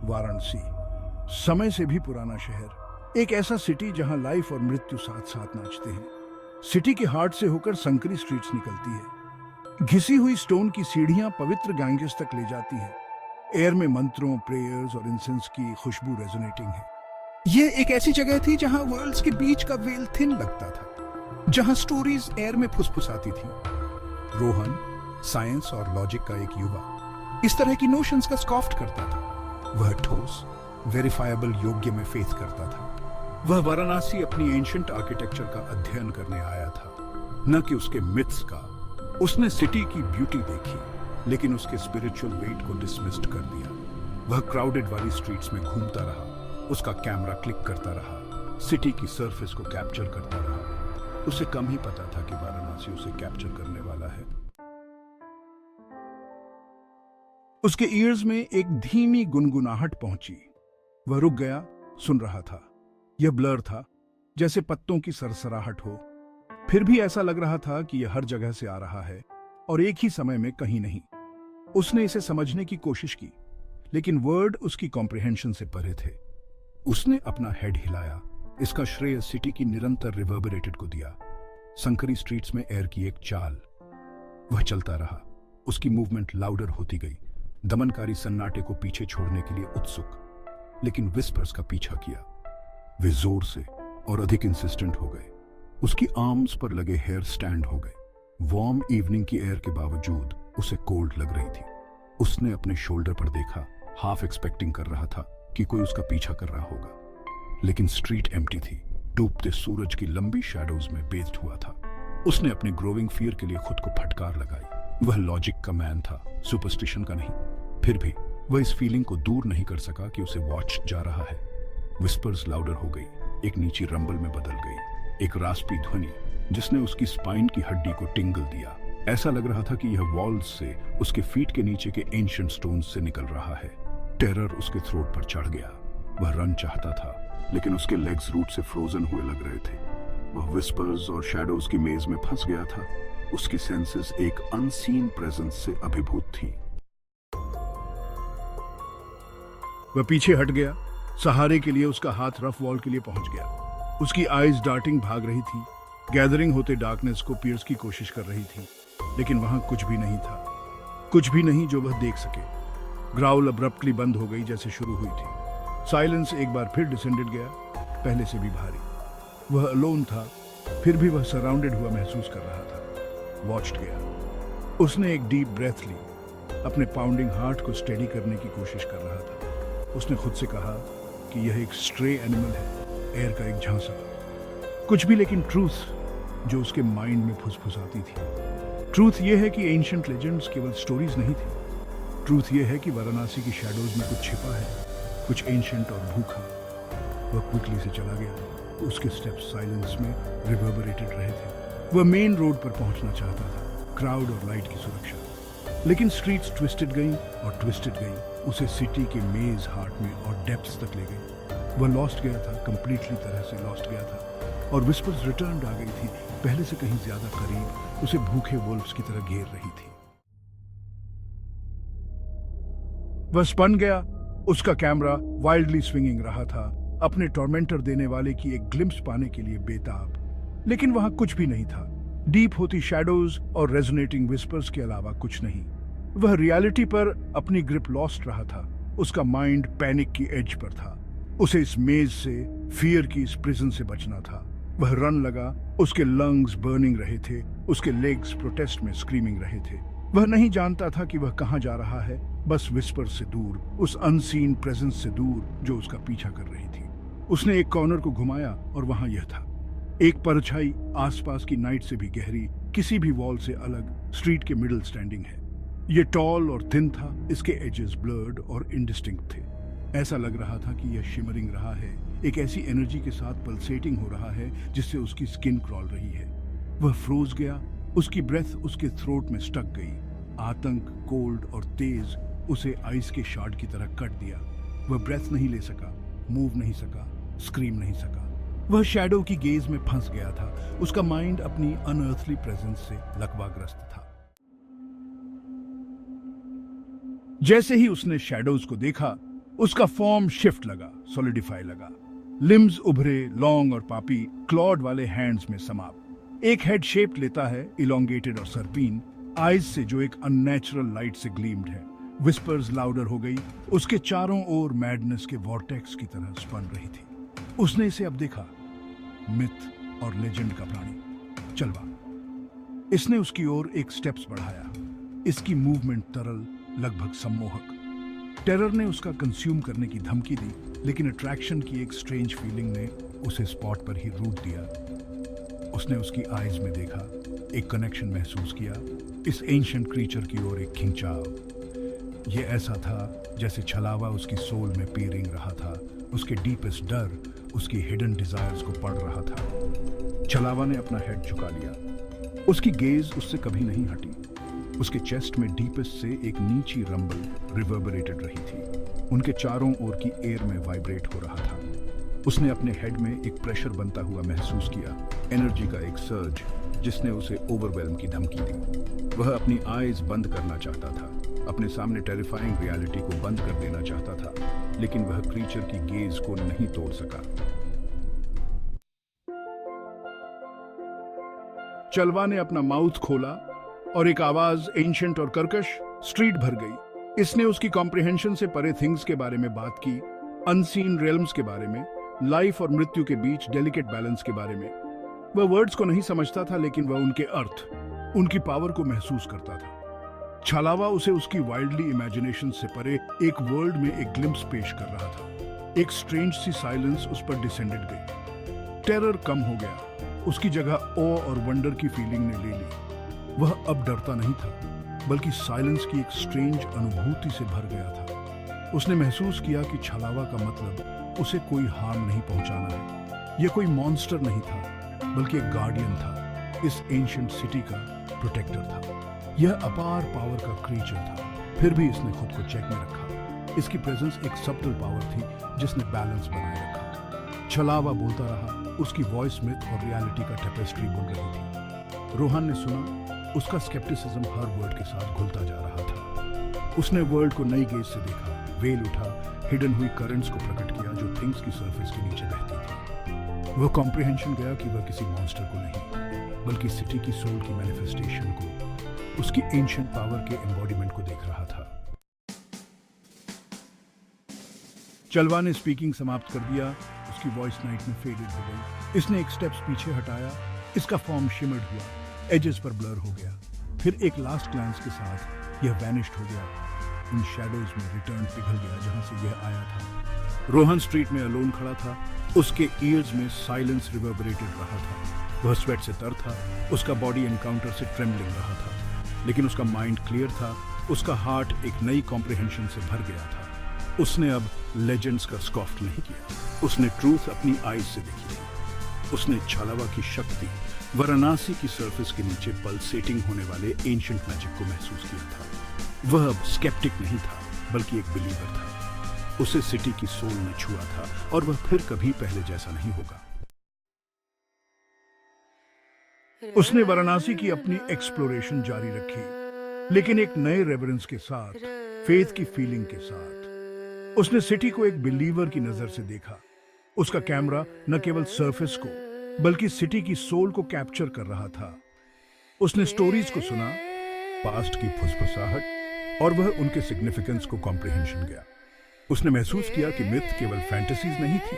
वाराणसी, समय से भी पुराना शहर, एक ऐसा सिटी जहां लाइफ और मृत्यु साथ साथ नाचते हैं। सिटी के हार्ट से होकर संकरी स्ट्रीट्स निकलती है। घिसी हुई स्टोन की सीढ़ियां पवित्र गैंजेस तक ले जाती हैं। एयर में मंत्रों, प्रेयर्स और इंसेंस की खुशबू रेजोनेटिंग है। ये एक ऐसी जगह थी जहां वर्ल्ड्स के बीच का वेल थिन लगता था, जहां स्टोरीज एयर में फुसफुसाती थी। रोहन साइंस और लॉजिक का एक युवा इस तरह की नोशंस का स्कॉफ्ट करता था। वह ठोस, वेरिफाएबल योग्य में फेथ करता था। वह वाराणसी अपनी एंशिएंट आर्किटेक्चर का अध्ययन करने आया था, न कि उसके मिथ्स का। उसने सिटी की ब्यूटी देखी, लेकिन उसके स्पिरिचुअल वेट को डिसमिस्ड कर दिया। वह क्राउडेड वाली स्ट्रीट्स में घूमता रहा, उसका कैमरा क्लिक करता रहा, सिटी की सरफेस को कैप्चर करता रहा। उसे कम ही पता था कि वाराणसी उसे कैप्चर करने वाला है। उसके ईयर्स में एक धीमी गुनगुनाहट पहुंची। वह रुक गया, सुन रहा था। यह ब्लर था, जैसे पत्तों की सरसराहट हो। फिर भी ऐसा लग रहा था कि यह हर जगह से आ रहा है और एक ही समय में कहीं नहीं। उसने इसे समझने की कोशिश की, लेकिन वर्ड उसकी कॉम्प्रिहेंशन से परे थे। उसने अपना हेड हिलाया। इसका श्रेय सिटी की निरंतर रिवर्बरेटेड को दिया। संकरी स्ट्रीट्स में एयर की एक चाल। वह चलता रहा, उसकी मूवमेंट लाउडर होती गई, दमनकारी सन्नाटे को पीछे छोड़ने के लिए उत्सुक। लेकिन विस्पर्स का पीछा किया। वे जोर से और अधिक इंसिस्टेंट हो गए। उसकी आर्म्स पर लगे हेयर स्टैंड हो गए। वार्म इवनिंग की एयर के बावजूद उसे कोल्ड लग रही थी। उसने अपने शोल्डर पर देखा, हाफ एक्सपेक्टिंग कर रहा था कि कोई उसका पीछा कर रहा होगा। लेकिन स्ट्रीट एम्प्टी थी, डूबते सूरज की लंबी शैडोज में बेस्ड हुआ था। उसने अपने ग्रोइंग फियर के लिए खुद को फटकार लगाई। वह लॉजिक का मैन था, सुपरस्टिशन का नहीं। फिर भी वह इस फीलिंग को दूर नहीं कर सका कि उसे वॉच जा रहा है। विस्पर्स लाउडर हो गई, एक नीची रंबल में बदल गई, एक रास्पी ध्वनि जिसने उसकी स्पाइन की हड्डी को टिंगल दिया। ऐसा लग रहा था कि यह वॉल्स से, उसके फीट के नीचे के एंशिएंट स्टोन्स से निकल रहा है। टेरर उसके थ्रोट पर चढ़ गया। वह रन चाहता था, लेकिन उसके लेग्स रूट से फ्रोजन हुए लग रहे थे। वह विस्पर्स और शैडोज की मेज में फंस गया था। उसकी सेंसेस एक अनसीन प्रेजेंस से अभिभूत थी। वह पीछे हट गया। सहारे के लिए उसका हाथ रफ वॉल के लिए पहुंच गया। उसकी आईज डार्टिंग भाग रही थी, गैदरिंग होते डार्कनेस को पियर्स की कोशिश कर रही थी। लेकिन वहां कुछ भी नहीं था, कुछ भी नहीं जो वह देख सके। ग्राउल अब्रप्टली बंद हो गई जैसे शुरू हुई थी। साइलेंस एक बार फिर डिसेंडेड गया, पहले से भी भारी। वह अलोन था, फिर भी वह सराउंडेड हुआ महसूस कर रहा था। वॉच्ड गया। उसने एक डीप ब्रेथ ली, अपने पाउंडिंग हार्ट को स्टेडी करने की कोशिश कर रहा था। उसने खुद से कहा कि यह एक स्ट्रे एनिमल है, एयर का एक झांसा, कुछ भी। लेकिन ट्रूथ जो उसके माइंड में फुसफुसाती थी, ट्रूथ यह है कि एंशिएंट लेजेंड्स केवल स्टोरीज नहीं थी। ट्रूथ यह है कि वाराणसी की शैडोज में कुछ छिपा है, कुछ एंशिएंट और भूखा। वह क्विकली से चला गया। उसके स्टेप्स साइलेंस में रिवर्बरेटेड रहे थे। वह मेन रोड पर पहुंचना चाहता था, क्राउड और लाइट की सुरक्षा। लेकिन स्ट्रीट्स ट्विस्टेड गई और ट्विस्टेड गई, उसे सिटी के मेज हार्ट में और डेप्थ्स तक ले गई। वह लॉस्ट गया था, कंप्लीटली तरह से लॉस्ट गया था। और विस्पर्स रिटर्न आ गई थी, पहले से कहीं ज्यादा करीब, उसे भूखे वुल्फ्स की तरह घेर रही थी। वह स्पन गया। उसका कैमरा वाइल्डली स्विंगिंग रहा था, अपने टॉर्मेंटर देने वाले की एक ग्लिम्स पाने के लिए बेताब। लेकिन वहां कुछ भी नहीं था। डीप होती शैडोज और रेजोनेटिंग विस्पर्स के अलावा कुछ नहीं। वह रियलिटी पर अपनी ग्रिप लॉस्ट रहा था। उसका माइंड पैनिक की एज पर था। उसे इस मेज से, फियर की इस प्रिजन से बचना था। वह रन लगा। उसके लंग्स बर्निंग रहे थे, उसके लेग्स प्रोटेस्ट में स्क्रीमिंग रहे थे। वह नहीं जानता था कि वह कहां जा रहा है, बस विस्पर से दूर, उस अनसीन प्रेजेंस से दूर जो उसका पीछा कर रही थी। उसने एक कॉर्नर को घुमाया और वहां यह था, एक परछाई, आसपास की नाइट से भी गहरी, किसी भी वॉल से अलग, स्ट्रीट के मिडिल स्टैंडिंग है। ये टॉल और थिन था, इसके एजेस ब्लर्ड और इंडिस्टिंक्ट थे। ऐसा लग रहा था कि यह शिमरिंग रहा है, एक ऐसी एनर्जी के साथ पल्सेटिंग हो रहा है जिससे उसकी स्किन क्रॉल रही है। वह फ्रोज गया। उसकी ब्रेथ उसके थ्रोट में स्टक गई। आतंक, कोल्ड और तेज उसे आइस के शार्ड की तरह कट दिया। वह ब्रेथ नहीं ले सका, मूव नहीं सका, स्क्रीम नहीं सका। वह शैडो की गेज में फंस गया था। उसका माइंड अपनी अनअर्थली प्रेजेंस से लकवाग्रस्त था। जैसे ही उसने शैडोज को देखा, उसका फॉर्म शिफ्ट लगा, सॉलिडिफाई लगा। लिम्स उभरे, लॉन्ग और पापी क्लॉड वाले हैंड्स में समाप्त। एक हेड शेप लेता है, इलोंगेटेड और सर्पीन, आईज से जो एक अननेचुरल लाइट से ग्लीम्ड है। विस्पर्स लाउडर हो गई, उसके चारों ओर मैडनेस के वॉर्टेक्स की तरह स्पन रही थी। उसने इसे अब देखा, मिथ और लेजेंड का प्राणी, चलवा। इसने उसकी ओर एक स्टेप्स बढ़ाया। इसकी मूवमेंट तरल, लगभग सम्मोहक। टेरर ने उसका कंज्यूम करने की धमकी दी, लेकिन अट्रैक्शन की एक स्ट्रेंज फीलिंग ने उसे स्पॉट पर ही रूट दिया। उसने उसकी आईज में देखा, एक कनेक्शन महसूस किया, इस एंशिएंट क्रीचर की ओर एक खिंचाव। ये ऐसा था जैसे छलावा उसकी सोल में पी रिंग रहा था, उसके डीपेस्ट डर, उसकी हिडन डिजायर्स को पढ़ रहा था। छलावा ने अपना हेड झुका लिया। उसकी गेज उससे कभी नहीं हटी। उसके चेस्ट में डीपेस्ट से एक नीची रंबल रिवर्बरेटेड रही थी, उनके चारों ओर की एयर में वाइब्रेट हो रहा था। उसने अपने हेड में एक प्रेशर बनता हुआ महसूस किया, एनर्जी का एक सर्ज जिसने उसे ओवरवेल्म की धमकी दी। वह अपनी आईज बंद करना चाहता था, अपने सामने टेरिफाइंग रियलिटी को बंद कर देना चाहता था, लेकिन वह क्रीचर की गेज को नहीं तोड़ सका। चलवा ने अपना माउथ खोला और एक आवाज एंशिएंट और कर्कश स्ट्रीट भर गई। इसने उसकी कॉम्प्रिहेंशन से परे थिंग्स के बारे में बात की, अनसीन रेल्म्स के बारे में, लाइफ और मृत्यु के बीच डेलिकेट बैलेंस के बारे में। वह वर्ड्स को नहीं समझता था, लेकिन वह उनके अर्थ, उनकी पावर को महसूस करता था। छलावा उसे उसकी वाइल्डली इमेजिनेशन से परे एक वर्ल्ड में एक ग्लिम्प्स पेश कर रहा था। एक स्ट्रेंज सी साइलेंस उस पर डिसेंडेड गई। टेरर कम हो गया, उसकी जगह ऑ और वंडर की फीलिंग ने ले ली। वह अब डरता नहीं था, बल्कि साइलेंस की एक स्ट्रेंज अनुभूति से भर गया था। उसने महसूस किया कि छलावा का मतलब उसे कोई हार्म नहीं पहुंचाना है। यह कोई मॉन्स्टर नहीं था, बल्कि एक गार्डियन था, इस एंशिएंट सिटी का प्रोटेक्टर था। यह अपार पावर का क्रीचर था, फिर भी इसने खुद को चेक में रखा। इसकी प्रेजेंस एक सब्टल पावर थी जिसने बैलेंस बनाए रखा। छलावा बोलता रहा, उसकी वॉइस मिथ और रियलिटी का टेपेस्ट्री बुन रही थी। रोहन ने सुना, उसका स्केप्टिसिज्म हर वर्ड के साथ घुलता जा रहा था। उसने वर्ल्ड को नई गेज से देखा, वेल उठा, हिडन हुई करंट्स को प्रकट किया जो थिंग्स की सरफेस के नीचे बहती थी। वह कॉम्प्रिहेंशन गया कि वह किसी मॉन्स्टर को नहीं, बल्कि सिटी की सोल की मैनिफेस्टेशन को, उसकी एंशिएंट पावर के एम्बॉडीमेंट को देख रहा था। चलवा ने स्पीकिंग समाप्त कर दिया, उसकी वॉइस नाइट में फेडेड हो गई। इसने एक स्टेप्स पीछे हटाया, इसका फॉर्म शिमर्ड हुआ, एजेस पर ब्लर हो गया। फिर एक लास्ट ग्लांस के साथ यह वैनिश्ड हो गया, इन शैडोज में रिटर्न पिघल गया जहां से यह आया था। रोहन स्ट्रीट में अलोन खड़ा था, उसके ईयर्स में साइलेंस रिवर्बरेटेड रहा था। वह स्वेट से तर था, उसका बॉडी एनकाउंटर से ट्रेम्बलिंग रहा था, लेकिन उसका माइंड क्लियर था, उसका हार्ट एक नई कॉम्प्रिहेंशन से भर गया था। उसने अब लेजेंड्स का स्कॉफ नहीं किया, उसने ट्रूथ अपनी आईज से देखी थी। उसने छलावा की शक्ति, वाराणसी की सरफेस के नीचे पल्सेटिंग होने वाले एंशिएंट मैजिक को महसूस किया था। वह अब स्केप्टिक नहीं था, बल्कि एक बिलीवर था। उसे सिटी की सोल ने छुआ था, और वह फिर कभी पहले जैसा नहीं होगा। उसने वाराणसी की अपनी एक्सप्लोरेशन जारी रखी, लेकिन एक नए रेवरेंस के साथ, फेथ की फीलिंग के साथ। उसने सिटी को एक बिलीवर की नजर से देखा। उसका कैमरा न केवल सरफेस को, बल्कि सिटी की सोल को कैप्चर कर रहा था। उसने स्टोरीज को सुना, पास्ट की फुसफुसाहट, और वह उनके सिग्निफिकेंस को कॉम्प्रिहेंशन गया। उसने महसूस किया कि मिथ केवल फैंटेसीज नहीं थी,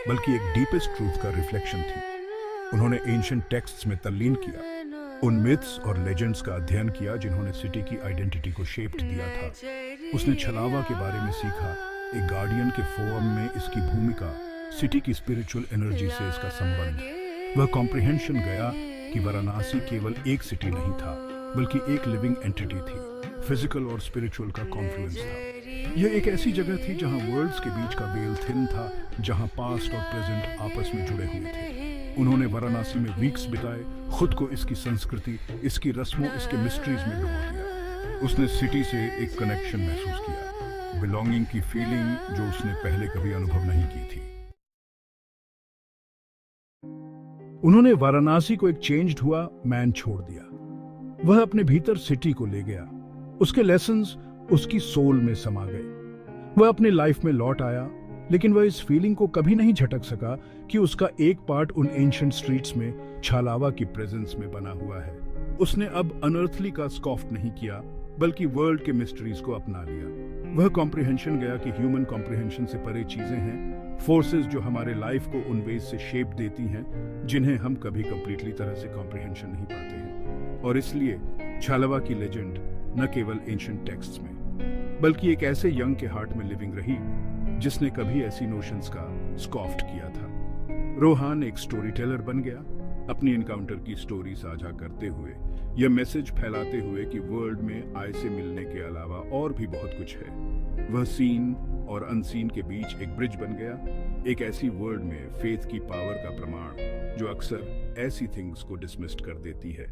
बल्कि एक डीपेस्ट ट्रूथ का रिफ्लेक्शन थी। उन्होंने एंशिएंट टेक्स्ट्स में तल्लीन किया, उन मिथ्स और लेजेंड्स का अध्ययन किया जिन्होंने सिटी की आइडेंटिटी को शेप्ड दिया था। उसने छलावा के बारे में सीखा, एक गार्डियन के फॉर्म में इसकी भूमिका, सिटी की स्पिरिचुअल एनर्जी से इसका संबंध। वह कॉम्प्रिहेंशन गया कि वाराणसी केवल एक सिटी नहीं था, बल्कि एक लिविंग एंटिटी थी, फिजिकल और स्पिरिचुअल का कॉन्फ्लुएंस था। यह एक ऐसी जगह थी जहां वर्ल्ड्स के बीच का वेल थिन था, जहां पास्ट और प्रेजेंट आपस में जुड़े हुए थे। उन्होंने वाराणसी में वीक्स बिताए, खुद को इसकी संस्कृति, इसकी रस्मों, इसके मिस्ट्रीज में डुबो दिया। उसने सिटी से एक कनेक्शन महसूस किया, बिलोंगिंग की फीलिंग जो उसने पहले कभी अनुभव नहीं की थी। उन्होंने वाराणसी को एक चेंज्ड हुआ मैन छोड़ दिया। वह अपने भीतर सिटी को ले गया, उसके लेसन्स उसकी सोल में समा गए। वह अपनी लाइफ में लौट आया, लेकिन वह इस फीलिंग को कभी नहीं झटक सका कि उसका एक पार्ट उन एंशिएंट स्ट्रीट्स में छालावा की प्रेजेंस में बना हुआ है। उसने अब अनर्थली का स्कॉफ्ट नहीं किया, बल्कि वर्ल्ड के मिस्ट्रीज को अपना लिया। वह कॉम्प्रिहेंशन गया कि ह्यूमन कॉम्प्रिहेंशन से परे चीजें हैं, फोर्सेस जो हमारे लाइफ को उन वेज से शेप देती हैं जिन्हें हम कभी कंप्लीटली तरह से कॉम्प्रिहेंशन नहीं पाते हैं। और इसलिए छालावा की लेजेंड न केवल एंशिएंट टेक्स्ट्स में, बल्कि एक ऐसे यंग के हार्ट में लिविंग रही जिसने कभी ऐसी नोशंस का स्कॉफ्ट किया था। रोहान एक स्टोरी टेलर बन गया, अपनी एनकाउंटर की स्टोरी साझा करते हुए, यह मैसेज फैलाते हुए कि वर्ल्ड में आय से मिलने के अलावा और भी बहुत कुछ है। वह सीन और अनसीन के बीच एक ब्रिज बन गया, एक ऐसी वर्ल्ड में फेथ की पावर का प्रमाण जो अक्सर ऐसी थिंग्स को डिसमिस्ड कर देती है।